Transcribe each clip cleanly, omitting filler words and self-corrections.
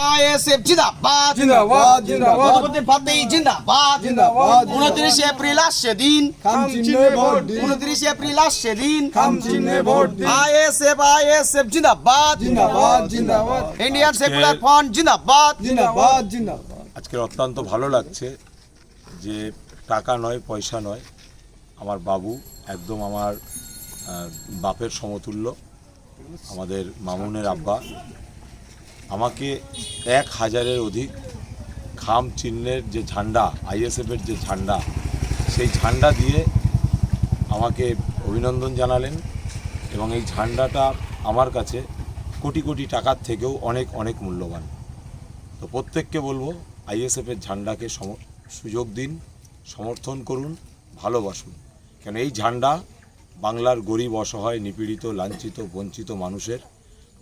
ISF জিন্দাবাদ জিন্দাবাদ জিন্দাবাদ গণতন্ত্রের ফাতেই জিন্দাবাদ জিন্দাবাদ 29 এপ্রিল আসছে দিন খাম চিহ্নে ভোট দিন 29 এপ্রিল আসছে দিন খাম চিহ্নে ভোট দিন আইএসএফ জিন্দাবাদ জিন্দাবাদ জিন্দাবাদ ইন্ডিয়ান সেকুলার ফ্রন্ট জিন্দাবাদ জিন্দাবাদ জিন্দাবাদ আজকে অত্যন্ত ভালো লাগছে যে টাকা নয় পয়সা নয় আমার বাবু একদম আমার বাপের সমতুল্য আমাদের মামুনের আব্বা আমাকে 1000-এর অধিক খাম চিহ্নের যে ঝান্ডা আইএসএফের যে ঝান্ডা সেই ঝান্ডা দিয়ে আমাকে অভিনন্দন জানালেন এবং এই ঝান্ডাটা আমার কাছে কোটি কোটি টাকার থেকেও অনেক অনেক মূল্যবান। তো প্রত্যেককে বলবো আইএসএফের ঝান্ডাকে সুযোগ দিন, সমর্থন করুন, ভালোবাসুন, কেন এই ঝান্ডা বাংলার গরিব অসহায় নিপীড়িত লাঞ্ছিত বঞ্চিত মানুষের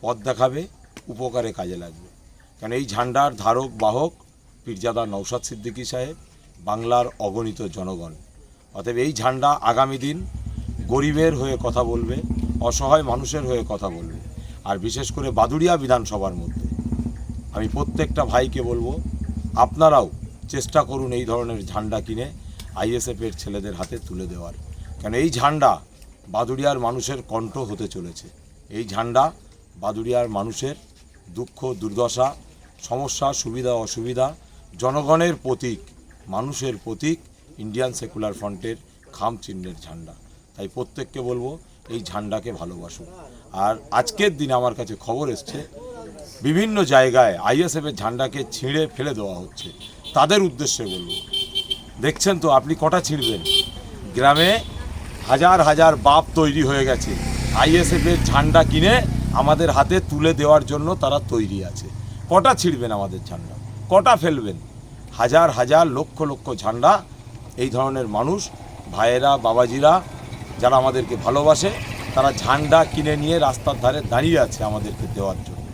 পথ দেখাবে, উপকারে কাজে লাগবে। কেন এই ঝান্ডার ধারক বাহক পীরজাদা নওশাদ সিদ্দিকী সাহেব, বাংলার অগণিত জনগণ। অতএব এই ঝান্ডা আগামী দিন গরিবের হয়ে কথা বলবে, অসহায় মানুষের হয়ে কথা বলবে। আর বিশেষ করে বাদুড়িয়া বিধানসভার মধ্যে আমি প্রত্যেকটা ভাইকে বলবো আপনারাও চেষ্টা করুন এই ধরনের ঝান্ডা কিনে আইএসএফের ছেলেদের হাতে তুলে দেওয়ার। কেন এই ঝান্ডা বাদুড়িয়ার মানুষের কণ্ঠ হতে চলেছে। এই ঝান্ডা বাদুড়িয়ার মানুষের দুঃখ দুর্দশা সমস্যা সুবিধা অসুবিধা জনগণের প্রতীক, মানুষের প্রতীক ইন্ডিয়ান সেকুলার ফ্রন্টের খাম চিহ্নের ঝান্ডা। তাই প্রত্যেককে বলবো এই ঝান্ডাকে ভালোবাসুন। আর আজকের দিনে আমার কাছে খবর এসছে বিভিন্ন জায়গায় আইএসএফের ঝান্ডাকে ছিঁড়ে ফেলে দেওয়া হচ্ছে। তাদের উদ্দেশ্যে বলবো, দেখছেন তো আপনি কটা ছিঁড়বেন? গ্রামে হাজার হাজার বাপ তৈরি হয়ে গেছে আইএসএফের ঝান্ডা কিনে আমাদের হাতে তুলে দেওয়ার জন্য তারা তৈরি আছে। কটা ছিঁড়বেন আমাদের ঝান্ডা? কটা ফেলবেন? হাজার হাজার লক্ষ লক্ষ ঝান্ডা এই ধরনের মানুষ ভাইয়েরা বাবাজিরা যারা আমাদেরকে ভালোবাসে তারা ঝান্ডা কিনে নিয়ে রাস্তার ধারে দাঁড়িয়ে আছে আমাদেরকে দেওয়ার জন্য।